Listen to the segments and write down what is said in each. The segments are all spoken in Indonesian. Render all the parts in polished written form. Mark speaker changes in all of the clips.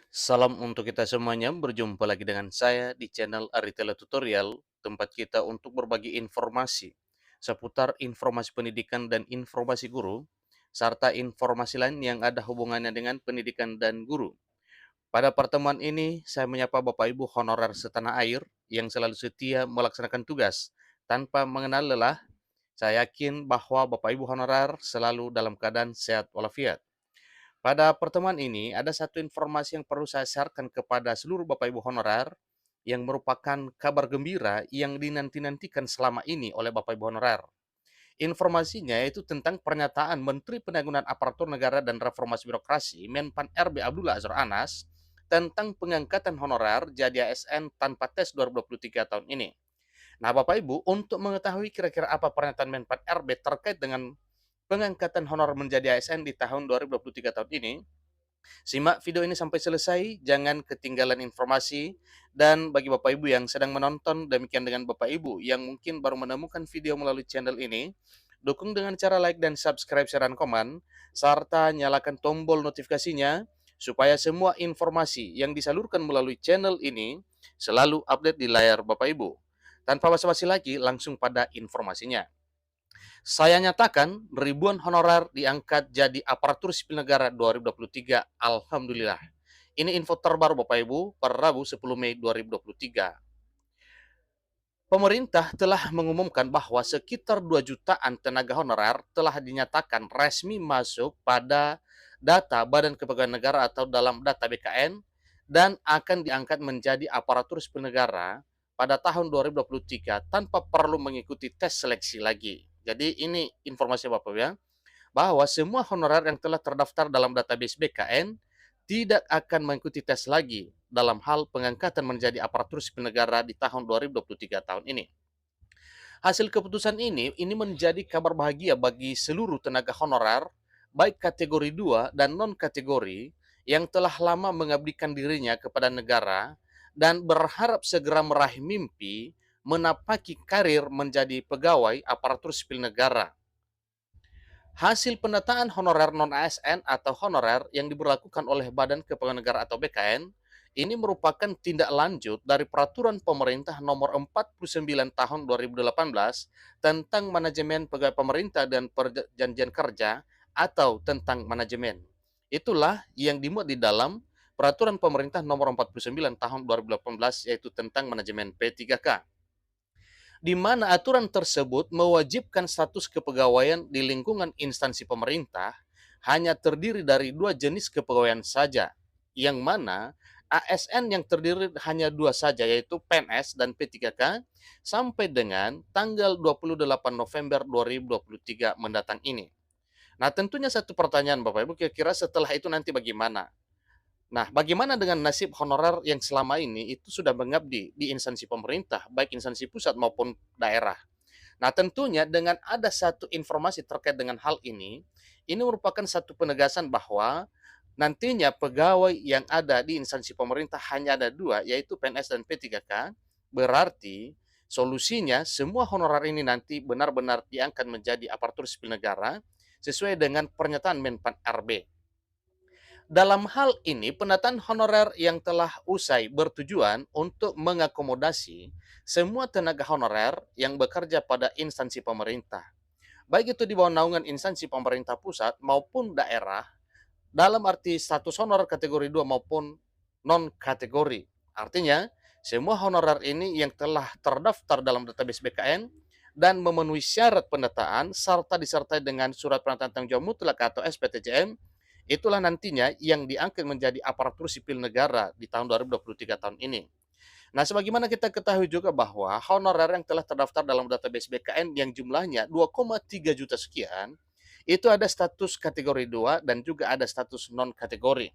Speaker 1: Salam untuk kita semuanya, berjumpa lagi dengan saya di channel Aritela Tutorial, tempat kita untuk berbagi informasi seputar informasi pendidikan dan informasi guru, serta informasi lain yang ada hubungannya dengan pendidikan dan guru. Pada pertemuan ini, saya menyapa Bapak Ibu honorer setanah air yang selalu setia melaksanakan tugas tanpa mengenal lelah. Saya yakin bahwa Bapak Ibu honorer selalu dalam keadaan sehat walafiat. Pada pertemuan ini, ada satu informasi yang perlu saya sharekan kepada seluruh Bapak Ibu honorer yang merupakan kabar gembira yang dinanti-nantikan selama ini oleh Bapak Ibu honorer. Informasinya yaitu tentang pernyataan Menteri Penanggulangan Aparatur Negara dan Reformasi Birokrasi Menpan RB Abdullah Azwar Anas tentang pengangkatan honorer jadi ASN tanpa tes 2023 tahun ini. Nah, Bapak Ibu, untuk mengetahui kira-kira apa pernyataan Menpan RB terkait dengan pengangkatan honor menjadi ASN di tahun 2023 tahun ini, simak video ini sampai selesai, jangan ketinggalan informasi. Dan bagi Bapak Ibu yang sedang menonton, demikian dengan Bapak Ibu yang mungkin baru menemukan video melalui channel ini, dukung dengan cara like dan subscribe, share, dan komen, serta nyalakan tombol notifikasinya, supaya semua informasi yang disalurkan melalui channel ini selalu update di layar Bapak Ibu. Tanpa basa-basi lagi, langsung pada informasinya. Saya nyatakan ribuan honorer diangkat jadi aparatur sipil negara 2023. Alhamdulillah. Ini info terbaru Bapak Ibu per Rabu 10 Mei 2023. Pemerintah telah mengumumkan bahwa sekitar 2 jutaan tenaga honorer telah dinyatakan resmi masuk pada data Badan Kepegawaian Negara atau dalam data BKN dan akan diangkat menjadi aparatur sipil negara pada tahun 2023 tanpa perlu mengikuti tes seleksi lagi. Jadi ini informasi Bapak ya, bahwa semua honorer yang telah terdaftar dalam database BKN tidak akan mengikuti tes lagi dalam hal pengangkatan menjadi aparatur sipil negara di tahun 2023 tahun ini. Hasil keputusan ini menjadi kabar bahagia bagi seluruh tenaga honorer, baik kategori 2 dan non-kategori, yang telah lama mengabdikan dirinya kepada negara dan berharap segera meraih mimpi menapaki karir menjadi pegawai aparatur sipil negara. Hasil pendataan honorer non-ASN atau honorer yang diberlakukan oleh Badan Kepegawaian Negara atau BKN ini merupakan tindak lanjut dari Peraturan Pemerintah Nomor 49 Tahun 2018 tentang manajemen pegawai pemerintah dan perjanjian kerja atau tentang manajemen. Itulah yang dimuat di dalam Peraturan Pemerintah Nomor 49 Tahun 2018 yaitu tentang manajemen P3K, di mana aturan tersebut mewajibkan status kepegawaian di lingkungan instansi pemerintah hanya terdiri dari 2 jenis kepegawaian saja, yang mana ASN yang terdiri hanya 2 saja, yaitu PNS dan P3K, sampai dengan tanggal 28 November 2023 mendatang ini. Nah, tentunya satu pertanyaan Bapak Ibu, kira-kira setelah itu nanti bagaimana? Nah, bagaimana dengan nasib honorer yang selama ini itu sudah mengabdi di instansi pemerintah, baik instansi pusat maupun daerah? Nah, tentunya dengan ada satu informasi terkait dengan hal ini merupakan satu penegasan bahwa nantinya pegawai yang ada di instansi pemerintah hanya ada dua, yaitu PNS dan P3K, berarti solusinya semua honorer ini nanti benar-benar diangkat menjadi aparatur sipil negara sesuai dengan pernyataan Menpan RB. Dalam hal ini, pendataan honorer yang telah usai bertujuan untuk mengakomodasi semua tenaga honorer yang bekerja pada instansi pemerintah, baik itu di bawah naungan instansi pemerintah pusat maupun daerah, dalam arti status honorer kategori 2 maupun non-kategori. Artinya, semua honorer ini yang telah terdaftar dalam database BKN dan memenuhi syarat pendataan serta disertai dengan surat pernyataan tanggung jawab mutlak atau SPTJM, itulah nantinya yang diangkat menjadi aparatur sipil negara di tahun 2023 tahun ini. Nah, sebagaimana kita ketahui juga bahwa honorer yang telah terdaftar dalam database BKN yang jumlahnya 2,3 juta sekian, itu ada status kategori 2 dan juga ada status non-kategori.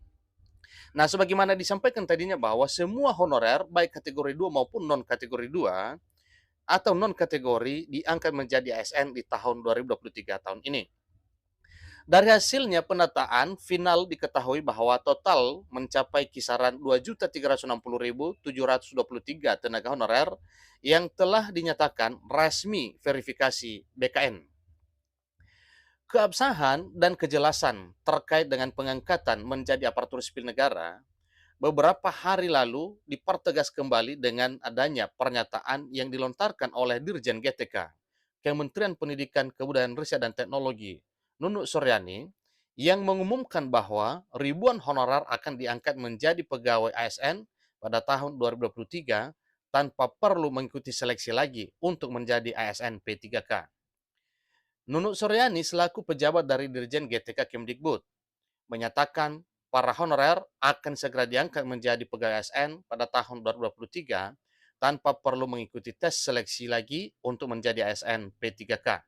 Speaker 1: Nah, sebagaimana disampaikan tadinya bahwa semua honorer, baik kategori 2 maupun non-kategori 2, atau non-kategori diangkat menjadi ASN di tahun 2023 tahun ini. Dari hasilnya penataan final diketahui bahwa total mencapai kisaran 2.360.723 tenaga honorer yang telah dinyatakan resmi verifikasi BKN. Keabsahan dan kejelasan terkait dengan pengangkatan menjadi aparatur sipil negara beberapa hari lalu dipertegas kembali dengan adanya pernyataan yang dilontarkan oleh Dirjen GTK, Kementerian Pendidikan, Kebudayaan, Riset, dan Teknologi, Nunuk Suryani, yang mengumumkan bahwa ribuan honorer akan diangkat menjadi pegawai ASN pada tahun 2023 tanpa perlu mengikuti seleksi lagi untuk menjadi ASN P3K. Nunuk Suryani selaku pejabat dari Dirjen GTK Kemdikbud menyatakan para honorer akan segera diangkat menjadi pegawai ASN pada tahun 2023 tanpa perlu mengikuti tes seleksi lagi untuk menjadi ASN P3K.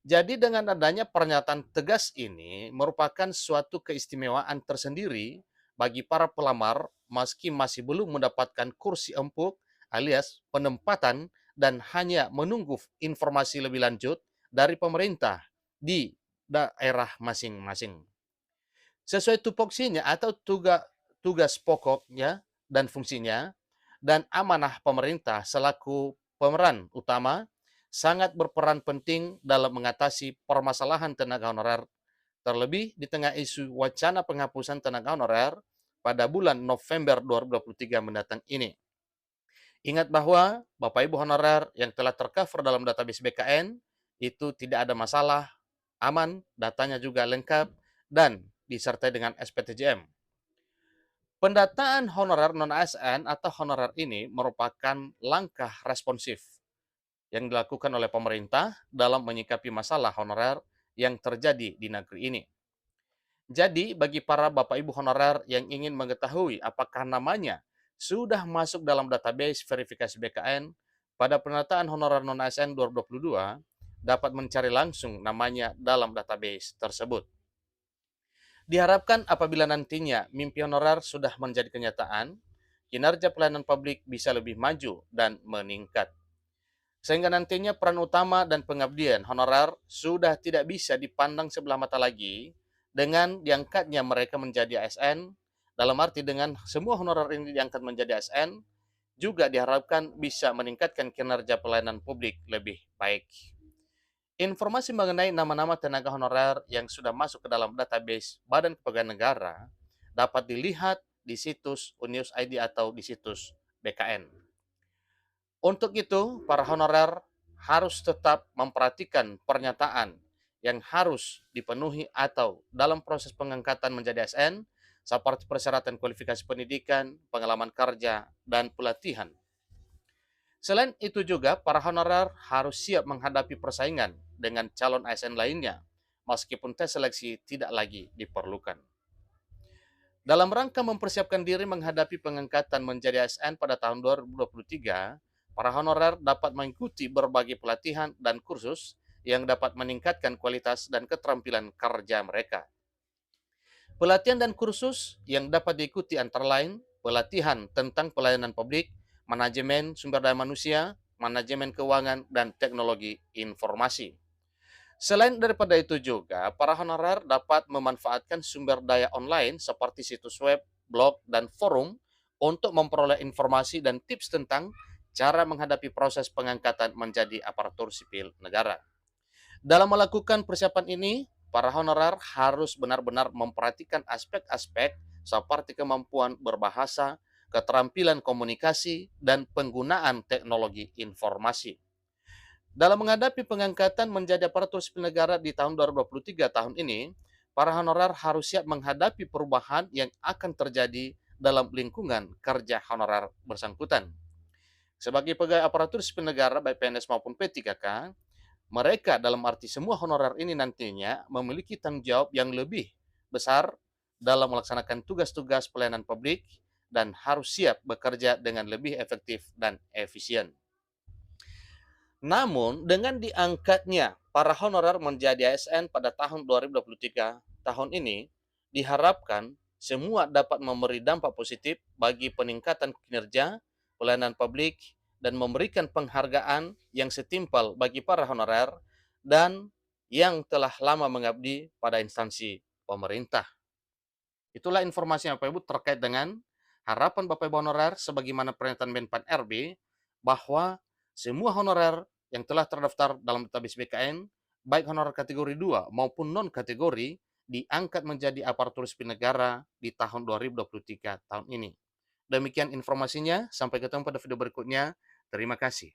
Speaker 1: Jadi dengan adanya pernyataan tegas ini merupakan suatu keistimewaan tersendiri bagi para pelamar meski masih belum mendapatkan kursi empuk alias penempatan dan hanya menunggu informasi lebih lanjut dari pemerintah di daerah masing-masing. Sesuai tupoksinya atau tugas pokoknya dan fungsinya dan amanah pemerintah selaku pemeran utama sangat berperan penting dalam mengatasi permasalahan tenaga honorer, terlebih di tengah isu wacana penghapusan tenaga honorer pada bulan November 2023 mendatang ini. Ingat bahwa Bapak Ibu honorer yang telah tercover dalam database BKN itu tidak ada masalah, aman, datanya juga lengkap, dan disertai dengan SPTJM. Pendataan honorer non-ASN atau honorer ini merupakan langkah responsif yang dilakukan oleh pemerintah dalam menyikapi masalah honorer yang terjadi di negeri ini. Jadi, bagi para Bapak Ibu honorer yang ingin mengetahui apakah namanya sudah masuk dalam database verifikasi BKN pada penataan honorer non-ASN 2022, dapat mencari langsung namanya dalam database tersebut. Diharapkan apabila nantinya mimpi honorer sudah menjadi kenyataan, kinerja pelayanan publik bisa lebih maju dan meningkat. Sehingga nantinya peran utama dan pengabdian honorer sudah tidak bisa dipandang sebelah mata lagi dengan diangkatnya mereka menjadi ASN, dalam arti dengan semua honorer ini diangkat menjadi ASN, juga diharapkan bisa meningkatkan kinerja pelayanan publik lebih baik. Informasi mengenai nama-nama tenaga honorer yang sudah masuk ke dalam database Badan Kepegawaian Negara dapat dilihat di situs Unius ID atau di situs BKN. Untuk itu, para honorer harus tetap memperhatikan pernyataan yang harus dipenuhi atau dalam proses pengangkatan menjadi ASN, seperti persyaratan kualifikasi pendidikan, pengalaman kerja, dan pelatihan. Selain itu juga, para honorer harus siap menghadapi persaingan dengan calon ASN lainnya, meskipun tes seleksi tidak lagi diperlukan. Dalam rangka mempersiapkan diri menghadapi pengangkatan menjadi ASN pada tahun 2023, para honorer dapat mengikuti berbagai pelatihan dan kursus yang dapat meningkatkan kualitas dan keterampilan kerja mereka. Pelatihan dan kursus yang dapat diikuti antara lain pelatihan tentang pelayanan publik, manajemen sumber daya manusia, manajemen keuangan, dan teknologi informasi. Selain daripada itu juga, para honorer dapat memanfaatkan sumber daya online seperti situs web, blog, dan forum untuk memperoleh informasi dan tips tentang cara menghadapi proses pengangkatan menjadi aparatur sipil negara. Dalam melakukan persiapan ini, para honorer harus benar-benar memperhatikan aspek-aspek seperti kemampuan berbahasa, keterampilan komunikasi, dan penggunaan teknologi informasi. Dalam menghadapi pengangkatan menjadi aparatur sipil negara di tahun 2023 tahun ini, para honorer harus siap menghadapi perubahan yang akan terjadi dalam lingkungan kerja honorer bersangkutan. Sebagai pegawai aparatur sipil negara baik PNS maupun P3K, mereka dalam arti semua honorer ini nantinya memiliki tanggung jawab yang lebih besar dalam melaksanakan tugas-tugas pelayanan publik dan harus siap bekerja dengan lebih efektif dan efisien. Namun, dengan diangkatnya para honorer menjadi ASN pada tahun 2023 tahun ini, diharapkan semua dapat memberi dampak positif bagi peningkatan kinerja, pelayanan publik, dan memberikan penghargaan yang setimpal bagi para honorer dan yang telah lama mengabdi pada instansi pemerintah. Itulah informasi Bapak Ibu terkait dengan harapan Bapak Ibu honorer sebagaimana pernyataan Menpan RB bahwa semua honorer yang telah terdaftar dalam database BKN, baik honorer kategori 2 maupun non-kategori, diangkat menjadi aparatur sipil negara di tahun 2023 tahun ini. Demikian informasinya, sampai ketemu pada video berikutnya. Terima kasih.